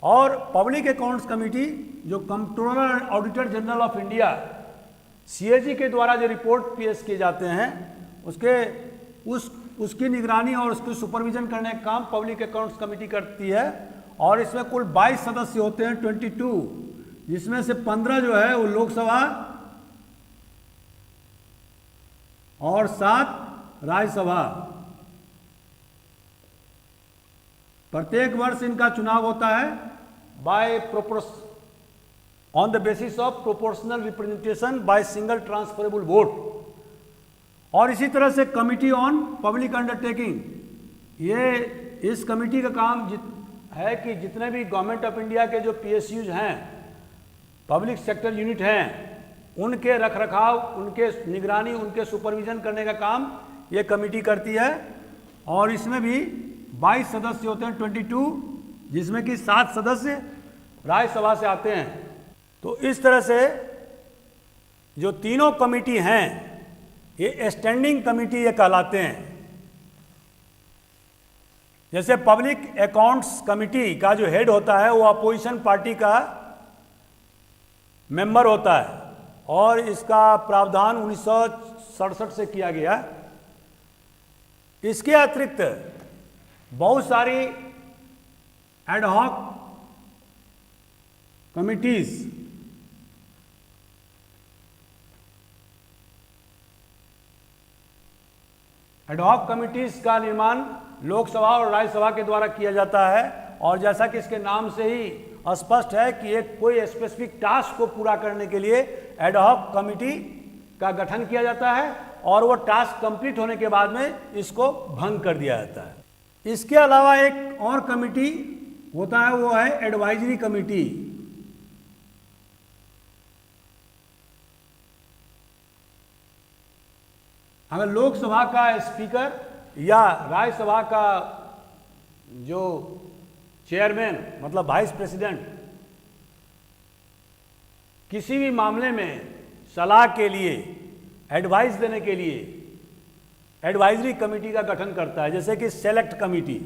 और पब्लिक अकाउंट्स कमेटी जो controller auditor general of India CAG के द्वारा जो रिपोर्ट पेश किए जाते हैं, उसकी निगरानी और उसकी सुपरविजन करने का काम पब्लिक अकाउंट्स कमेटी करती है। और इसमें कुल 22 सदस्य होते हैं, 22, जिसमें से 15 जो है वो लोकसभा और 7 राज्यसभा। प्रत्येक वर्ष इनका चुनाव होता है on the basis of proportional representation by single transferable vote. और इसी तरह से कमिटी ऑन पब्लिक अंडरटेकिंग, ये इस कमेटी का काम है कि जितने भी गवर्नमेंट ऑफ इंडिया के जो PSUs हैं, पब्लिक सेक्टर यूनिट हैं, उनके रखरखाव, उनके निगरानी, उनके सुपरविजन करने का काम ये कमेटी करती है और इसमें भी 22 सदस्य होते हैं, 22, जिसमें कि 7 सदस्य राज्यसभा से आते हैं। तो इस तरह से जो तीनों कमेटी हैं ये स्टैंडिंग कमेटी ये कहलाते हैं। जैसे पब्लिक अकाउंट्स कमेटी का जो हेड होता है वो अपोजिशन पार्टी का मेंबर होता है और इसका प्रावधान 1967 से किया गया। इसके अतिरिक्त बहुत सारी एडहॉक कमिटीज एडहॉक कमिटीज का निर्माण लोकसभा और राज्यसभा के द्वारा किया जाता है और जैसा कि इसके नाम से ही स्पष्ट है कि एक कोई स्पेसिफिक टास्क को पूरा करने के लिए एडहॉक कमिटी का गठन किया जाता है और वो टास्क कंप्लीट होने के बाद में इसको भंग कर दिया जाता है। इसके अलावा एक और कमिटी होता है, वो है एडवाइजरी कमिटी। अगर लोकसभा का स्पीकर या राज्यसभा का जो चेयरमैन मतलब वाइस प्रेसिडेंट किसी भी मामले में सलाह के लिए, एडवाइस देने के लिए एडवाइजरी कमेटी का गठन करता है, जैसे कि सेलेक्ट कमेटी।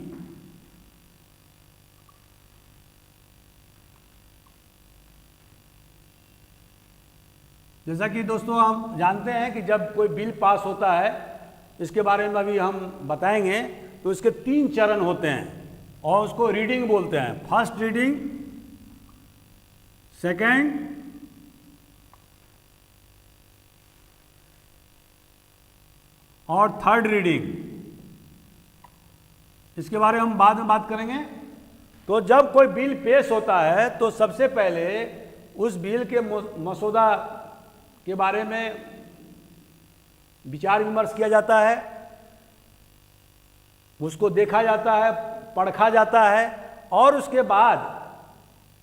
जैसा कि दोस्तों हम जानते हैं कि जब कोई बिल पास होता है, इसके बारे में अभी हम बताएंगे, तो इसके 3 चरण होते हैं और उसको रीडिंग बोलते हैं। फर्स्ट रीडिंग, सेकंड और थर्ड रीडिंग। इसके बारे में हम बाद में बात करेंगे। तो जब कोई बिल पेश होता है तो सबसे पहले उस बिल के मसौदा के बारे में विचार विमर्श किया जाता है, उसको देखा जाता है, पढ़ा जाता है और उसके बाद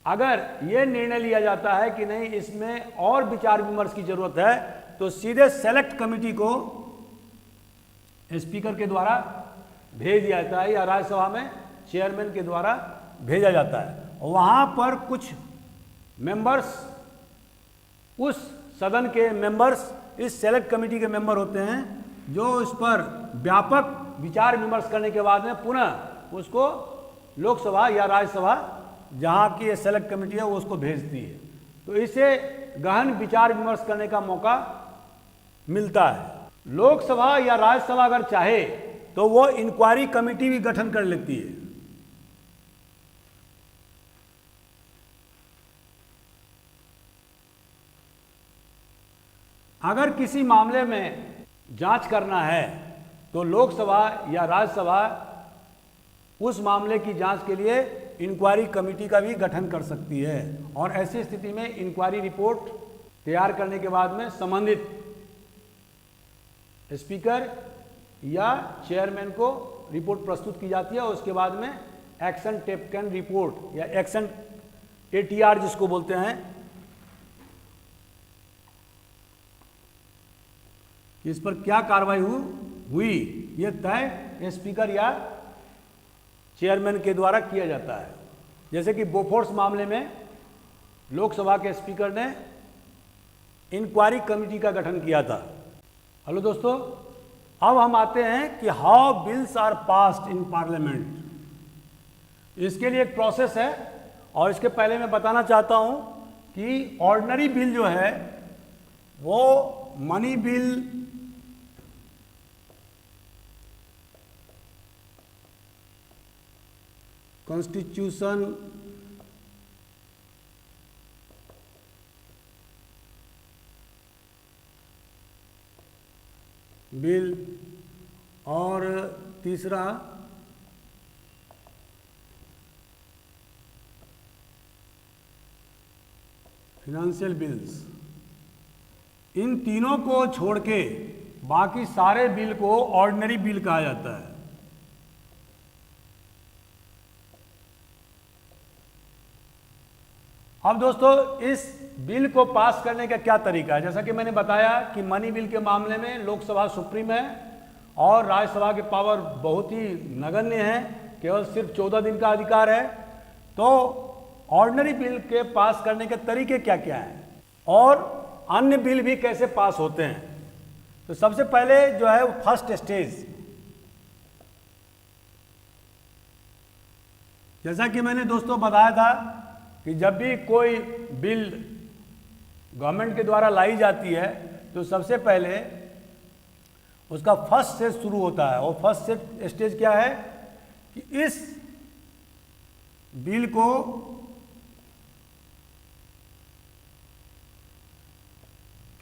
अगर ये निर्णय लिया जाता है कि नहीं इसमें और विचार विमर्श की जरूरत है तो सीधे सेलेक्ट कमेटी को स्पीकर के द्वारा भेज दिया जाता है या राज्यसभा में चेयरमैन के द्वारा भेजा जाता है। वहाँ पर कुछ मेंबर्स, उस सदन के मेंबर्स इस सेलेक्ट कमेटी के मेंबर होते हैं जो इस पर व्यापक विचार विमर्श करने के बाद में पुनः उसको लोकसभा या राज्यसभा जहाँ की ये सेलेक्ट कमेटी है वो उसको भेजती है। तो इसे गहन विचार विमर्श करने का मौका मिलता है। लोकसभा या राज्यसभा अगर चाहे तो वो इंक्वायरी कमेटी भी गठन कर लेती है। अगर किसी मामले में जांच करना है तो लोकसभा या राज्यसभा उस मामले की जांच के लिए इंक्वायरी कमेटी का भी गठन कर सकती है और ऐसी स्थिति में इंक्वायरी रिपोर्ट तैयार करने के बाद में संबंधित स्पीकर या चेयरमैन को रिपोर्ट प्रस्तुत की जाती है और उसके बाद में एक्शन टेकन रिपोर्ट या एक्शन ATR जिसको बोलते हैं कि इस पर क्या कार्रवाई हुई ये तय स्पीकर या चेयरमैन के द्वारा किया जाता है। जैसे कि बोफोर्स मामले में लोकसभा के स्पीकर ने इंक्वायरी कमेटी का गठन किया था। हेलो दोस्तों, अब हम आते हैं कि how bills are passed in parliament. इसके लिए एक प्रोसेस है और इसके पहले मैं बताना चाहता हूं कि ऑर्डिनरी बिल जो है वो मनी बिल, कॉन्स्टिट्यूशन बिल और तीसरा फिनेंशियल बिल्स, इन तीनों को छोड़ के बाकी सारे बिल को ऑर्डिनरी बिल कहा जाता है। अब दोस्तों इस बिल को पास करने का क्या तरीका है, जैसा कि मैंने बताया कि मनी बिल के मामले में लोकसभा सुप्रीम है और राज्यसभा के पावर बहुत ही नगण्य है, केवल सिर्फ 14 दिन का अधिकार है। तो ऑर्डिनरी बिल के पास करने के तरीके क्या क्या हैं और अन्य बिल भी कैसे पास होते हैं। तो सबसे पहले जो है वो फर्स्ट स्टेज, जैसा कि मैंने दोस्तों बताया था कि जब भी कोई बिल गवर्नमेंट के द्वारा लाई जाती है तो सबसे पहले उसका फर्स्ट स्टेज शुरू होता है। और फर्स्ट स्टेज क्या है कि इस बिल को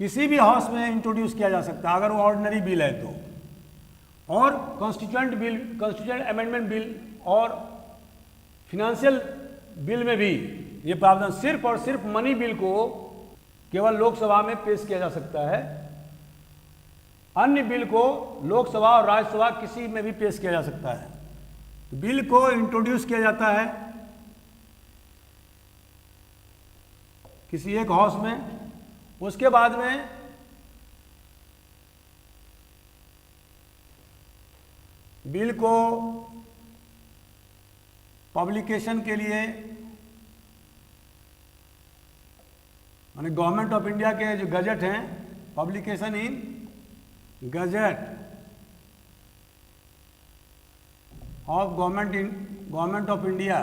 किसी भी हाउस में इंट्रोड्यूस किया जा सकता है अगर वो ऑर्डिनरी बिल है तो, और constituent bill, constituent amendment bill और फिनेंशियल बिल में भी ये प्रावधान सिर्फ और सिर्फ मनी बिल को केवल लोकसभा में पेश किया जा सकता है। अन्य बिल को लोकसभा और राज्यसभा किसी में भी पेश किया जा सकता है। तो बिल को इंट्रोड्यूस किया जाता है किसी एक हाउस में, उसके बाद में बिल को पब्लिकेशन के लिए माने गवर्नमेंट ऑफ इंडिया के जो गजट हैं, publication in gazette of government of India,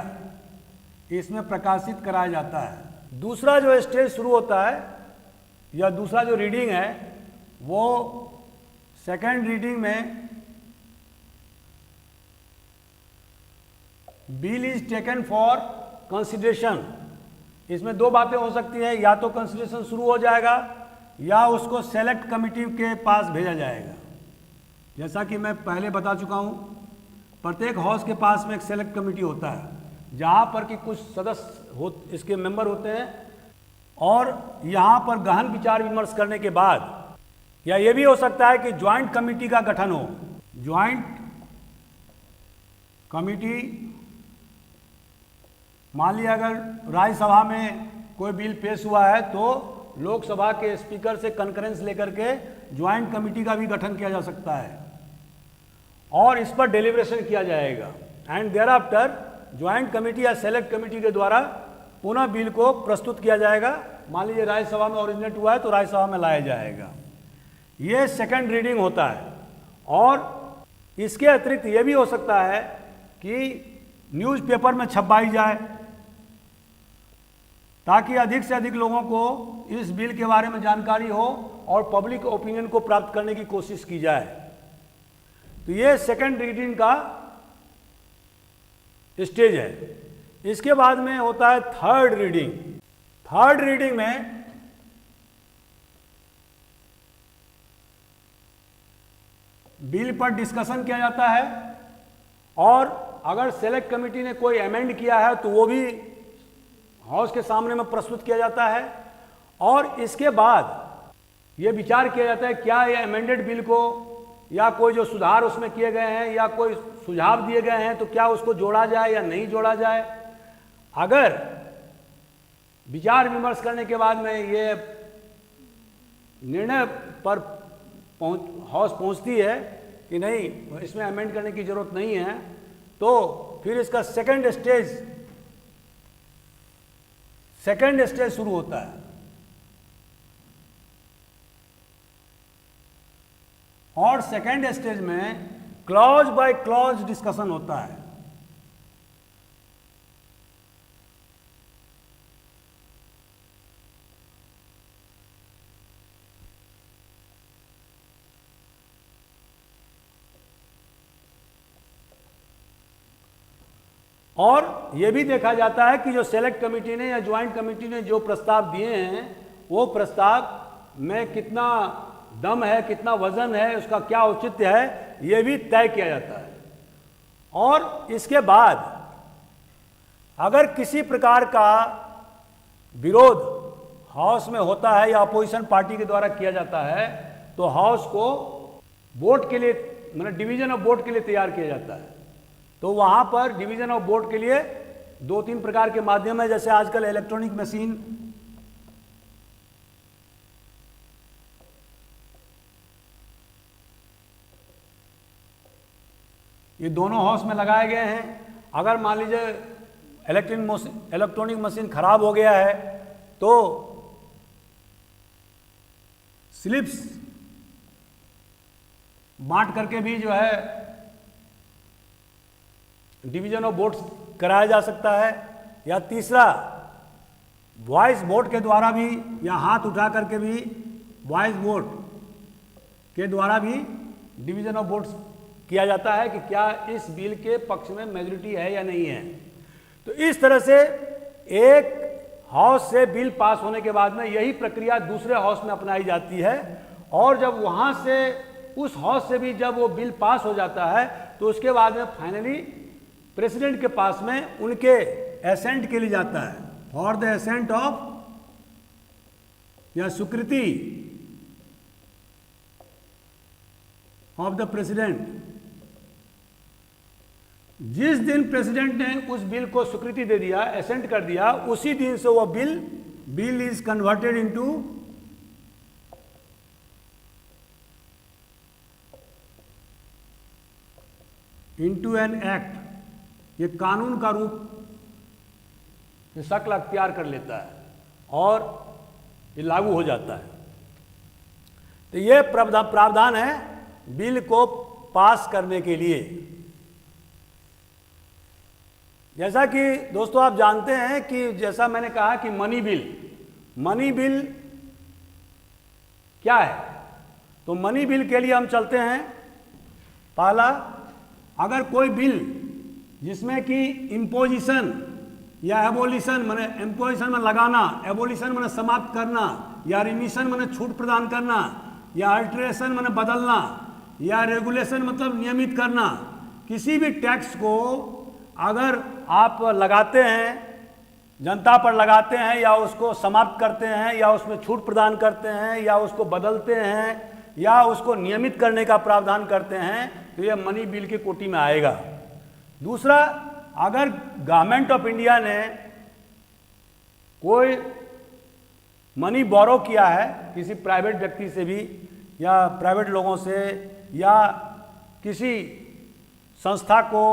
इसमें प्रकाशित कराया जाता है। दूसरा जो स्टेज शुरू होता है या दूसरा जो रीडिंग है वो सेकेंड रीडिंग में bill is taken for consideration. इसमें दो बातें हो सकती हैं, या तो कंसिडरेशन शुरू हो जाएगा या उसको सेलेक्ट कमिटी के पास भेजा जाएगा। जैसा कि मैं पहले बता चुका हूं, प्रत्येक हाउस के पास में एक सेलेक्ट कमिटी होता है जहां पर कि कुछ सदस्य इसके मेंबर होते हैं और यहां पर गहन विचार विमर्श करने के बाद, या ये भी हो सकता है कि ज्वाइंट कमिटी का गठन हो। ज्वाइंट कमिटी, मान लिया अगर राज्यसभा में कोई बिल पेश हुआ है तो लोकसभा के स्पीकर से कंकरेंस लेकर के ज्वाइंट कमिटी का भी गठन किया जा सकता है और इस पर डेलिब्रेशन किया जाएगा and thereafter joint committee या सेलेक्ट कमिटी के द्वारा पुनः बिल को प्रस्तुत किया जाएगा। मान लीजिए राज्यसभा में ओरिजिनेट हुआ है तो राज्यसभा में लाया जाएगा। ये सेकंड रीडिंग होता है। और इसके अतिरिक्त ये भी हो सकता है कि न्यूज़पेपर में छपवाई जाए ताकि अधिक से अधिक लोगों को इस बिल के बारे में जानकारी हो और पब्लिक ओपिनियन को प्राप्त करने की कोशिश की जाए। तो ये सेकंड रीडिंग का स्टेज है। इसके बाद में होता है थर्ड रीडिंग। थर्ड रीडिंग में बिल पर डिस्कशन किया जाता है और अगर सेलेक्ट कमिटी ने कोई अमेंड किया है तो वो भी हाउस के सामने में प्रस्तुत किया जाता है और इसके बाद ये विचार किया जाता है क्या ये अमेंडेड बिल को या कोई जो सुधार उसमें किए गए हैं या कोई सुझाव दिए गए हैं तो क्या उसको जोड़ा जाए या नहीं जोड़ा जाए। अगर विचार विमर्श करने के बाद में ये निर्णय पर हाउस पहुंचती है कि नहीं इसमें अमेंड करने की जरूरत नहीं है तो फिर इसका सेकंड स्टेज शुरू होता है। और सेकंड स्टेज में क्लॉज बाय क्लॉज डिस्कशन होता है। और यह भी देखा जाता है कि जो सेलेक्ट कमिटी ने या ज्वाइंट कमिटी ने जो प्रस्ताव दिए हैं वो प्रस्ताव में कितना दम है, कितना वजन है, उसका क्या औचित्य है, यह भी तय किया जाता है। और इसके बाद अगर किसी प्रकार का विरोध हाउस में होता है या अपोजिशन पार्टी के द्वारा किया जाता है तो हाउस को वोट के लिए मतलब डिवीजन ऑफ वोट के लिए तैयार किया जाता है। तो वहां पर डिवीजन ऑफ वोट के लिए 2-3 प्रकार के माध्यम है, जैसे आजकल इलेक्ट्रॉनिक मशीन, ये दोनों हाउस में लगाए गए हैं। अगर मान लीजिए इलेक्ट्रॉनिक मशीन खराब हो गया है तो स्लिप्स बांट करके भी जो है डिवीजन ऑफ वोट्स कराया जा सकता है। या तीसरा, वॉइस वोट के द्वारा भी या हाथ उठा करके भी वॉइस वोट के द्वारा भी डिवीजन ऑफ वोट्स किया जाता है कि क्या इस बिल के पक्ष में मेजॉरिटी है या नहीं है। तो इस तरह से एक हाउस से बिल पास होने के बाद में यही प्रक्रिया दूसरे हाउस में अपनाई जाती है, और जब वहां से उस हाउस से भी जब वो बिल पास हो जाता है तो उसके बाद में फाइनली प्रेसिडेंट के पास में उनके एसेंट के लिए जाता है, फॉर द एसेंट ऑफ या स्वीकृति ऑफ द प्रेसिडेंट। जिस दिन प्रेसिडेंट ने उस बिल को स्वीकृति दे दिया, एसेंट कर दिया, उसी दिन से वो bill is converted into an act. ये कानून का रूप शक्ल अख्तियार कर लेता है और ये लागू हो जाता है। तो ये प्रावधान है बिल को पास करने के लिए। जैसा कि दोस्तों आप जानते हैं कि जैसा मैंने कहा कि मनी बिल क्या है, तो मनी बिल के लिए हम चलते हैं। पहला, अगर कोई बिल जिसमें कि इम्पोजिशन या एबोलिशन माने इम्पोजिशन में लगाना, एबोलिशन माने समाप्त करना, या रिमिशन माने छूट प्रदान करना, या अल्टरेशन माने बदलना, या रेगुलेशन मतलब नियमित करना, किसी भी टैक्स को अगर आप लगाते हैं, जनता पर लगाते हैं, या उसको समाप्त करते हैं, या उसमें छूट प्रदान करते हैं, या उसको बदलते हैं, या उसको नियमित करने का प्रावधान करते हैं, तो यह मनी बिल की कोटि में आएगा। दूसरा, अगर गवर्नमेंट ऑफ इंडिया ने कोई मनी बोरो किया है किसी प्राइवेट व्यक्ति से भी, या प्राइवेट लोगों से, या किसी संस्था को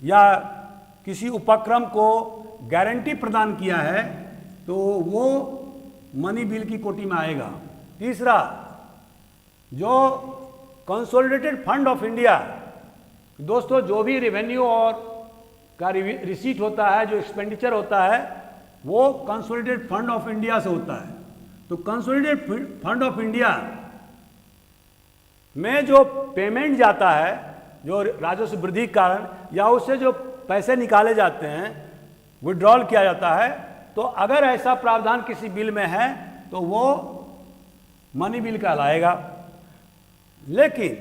या किसी उपक्रम को गारंटी प्रदान किया है, तो वो मनी बिल की कोटि में आएगा। तीसरा, जो कंसोलिडेटेड फंड ऑफ इंडिया, दोस्तों जो भी रेवेन्यू और का रिसीट होता है, जो एक्सपेंडिचर होता है, वो कंसोलिडेटेड फंड ऑफ इंडिया से होता है। तो कंसोलिडेटेड फंड ऑफ इंडिया में जो पेमेंट जाता है, जो राजस्व वृद्धि के कारण, या उससे जो पैसे निकाले जाते हैं, विड्रॉल किया जाता है, तो अगर ऐसा प्रावधान किसी बिल में है तो वो मनी बिल कहलाएगा। लेकिन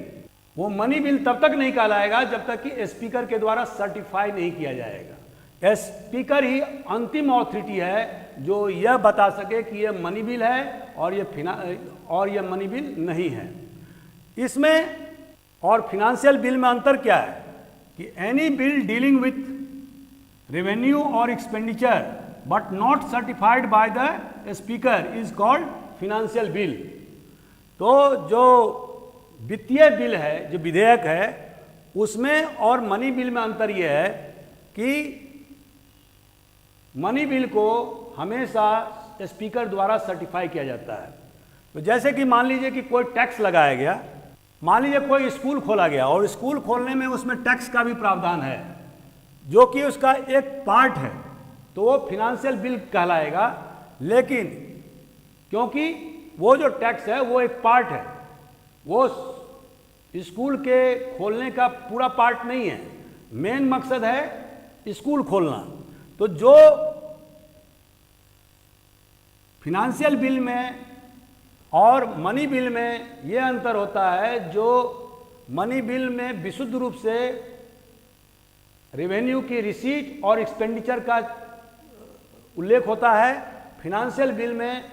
वो मनी बिल तब तक नहीं कहलाएगा जब तक कि स्पीकर के द्वारा सर्टिफाई नहीं किया जाएगा। स्पीकर ही अंतिम अथॉरिटी है जो यह बता सके कि यह मनी बिल है और यह मनी बिल नहीं है। इसमें और फिनेंशियल बिल में अंतर क्या है कि any bill dealing with revenue और expenditure but not certified by the speaker is called financial bill. तो जो वित्तीय बिल है, जो विधेयक है, उसमें और मनी बिल में अंतर यह है कि मनी बिल को हमेशा स्पीकर द्वारा सर्टिफाई किया जाता है। तो जैसे कि मान लीजिए कि कोई टैक्स लगाया गया, मान लीजिए कोई स्कूल खोला गया और स्कूल खोलने में उसमें टैक्स का भी प्रावधान है जो कि उसका एक पार्ट है, तो वो फिनेंशियल बिल कहलाएगा। लेकिन क्योंकि वो जो टैक्स है वो एक पार्ट है, वो स्कूल के खोलने का पूरा पार्ट नहीं है, मेन मकसद है स्कूल खोलना। तो जो फिनेंशियल बिल में और मनी बिल में ये अंतर होता है, जो मनी बिल में विशुद्ध रूप से रेवेन्यू की रिसीट और एक्सपेंडिचर का उल्लेख होता है, फिनेंशियल बिल में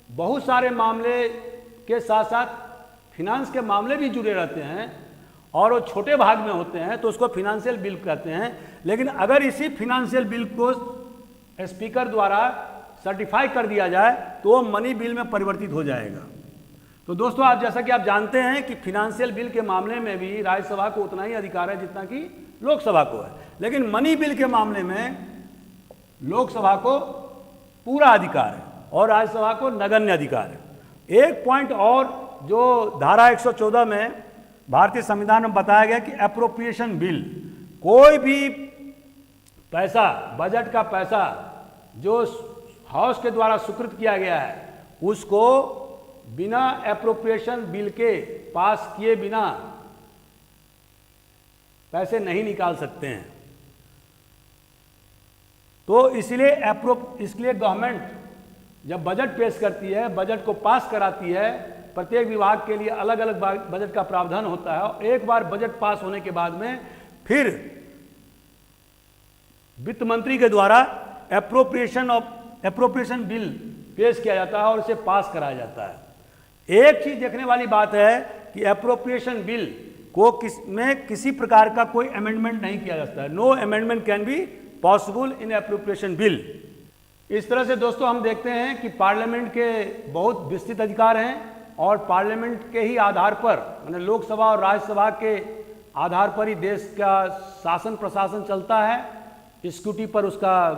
बहुत सारे मामले के साथ साथ फिनांस के मामले भी जुड़े रहते हैं और वो छोटे भाग में होते हैं, तो उसको फिनेंशियल बिल कहते हैं। लेकिन अगर इसी फिनेंशियल बिल को स्पीकर द्वारा सर्टिफाई कर दिया जाए तो वो मनी बिल में परिवर्तित हो जाएगा। तो दोस्तों, आज जैसा कि आप जानते हैं कि फिनेंशियल बिल के मामले में भी राज्यसभा को उतना ही अधिकार है जितना कि लोकसभा को है, लेकिन मनी बिल के मामले में लोकसभा को पूरा अधिकार है और राज्यसभा को नगण्य अधिकार है। एक पॉइंट और जो धारा 114 में भारतीय संविधान में बताया गया कि एप्रोप्रिएशन बिल, कोई भी पैसा, बजट का पैसा जो हाउस के द्वारा स्वीकृत किया गया है, उसको बिना एप्रोप्रिएशन बिल के पास किए बिना पैसे नहीं निकाल सकते हैं। तो इसलिए गवर्नमेंट जब बजट पेश करती है, बजट को पास कराती है, प्रत्येक विभाग के लिए अलग अलग बजट का प्रावधान होता है और एक बार बजट पास होने के बाद में फिर वित्त मंत्री के द्वारा एप्रोप्रिएशन बिल पेश किया जाता है और इसे पास कराया जाता है। एक चीज देखने वाली बात है कि एप्रोप्रिएशन बिल को किसी प्रकार का कोई अमेंडमेंट नहीं किया जा सकता है। No amendment can be possible in appropriation bill. इस तरह से दोस्तों हम देखते हैं कि पार्लियामेंट के बहुत विस्तृत अधिकार हैं और पार्लियामेंट के ही आधार पर, माने लोकसभा और राज्यसभा के आधार पर ही देश का शासन प्रशासन चलता है। एक्जीक्यूटिव पर उसका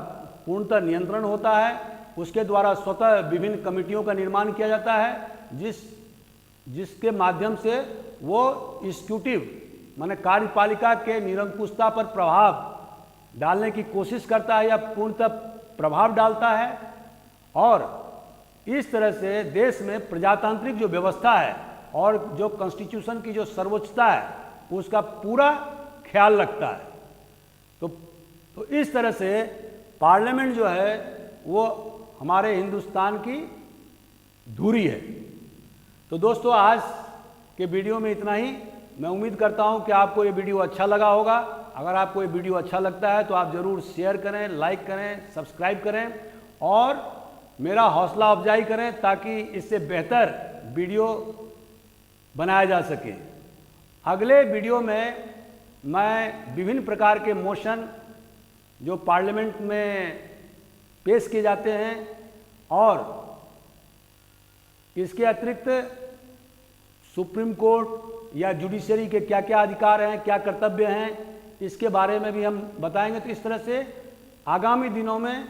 पूर्णतः नियंत्रण होता है। उसके द्वारा स्वतः विभिन्न कमेटियों का निर्माण किया जाता है जिसके माध्यम से वो एक्जीक्यूटिव माने कार्यपालिका के निरंकुशता पर प्रभाव डालने की कोशिश करता है या पूर्णतः प्रभाव डालता है। और इस तरह से देश में प्रजातांत्रिक जो व्यवस्था है और जो कॉन्स्टिट्यूशन की जो सर्वोच्चता है उसका पूरा ख्याल रखता है। तो इस तरह से पार्लियामेंट जो है वो हमारे हिंदुस्तान की धुरी है। तो दोस्तों, आज के वीडियो में इतना ही। मैं उम्मीद करता हूं कि आपको ये वीडियो अच्छा लगा होगा। अगर आपको ये वीडियो अच्छा लगता है तो आप ज़रूर शेयर करें, लाइक करें, सब्सक्राइब करें और मेरा हौसला अफजाई करें ताकि इससे बेहतर वीडियो बनाया जा सके। अगले वीडियो में मैं विभिन्न प्रकार के मोशन जो पार्लियामेंट में पेश किए जाते हैं और इसके अतिरिक्त सुप्रीम कोर्ट या जुडिशरी के क्या क्या अधिकार हैं, क्या कर्तव्य हैं, इसके बारे में भी हम बताएंगे। तो इस तरह से आगामी दिनों में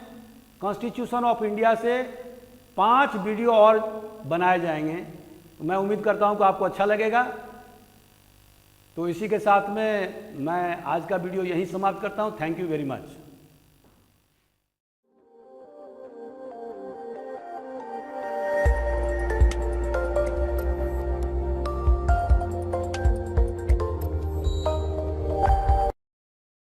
कॉन्स्टिट्यूशन ऑफ इंडिया से 5 वीडियो और बनाए जाएंगे। तो मैं उम्मीद करता हूं कि आपको अच्छा लगेगा। तो इसी के साथ में मैं आज का वीडियो यहीं समाप्त करता हूं। Thank you very much.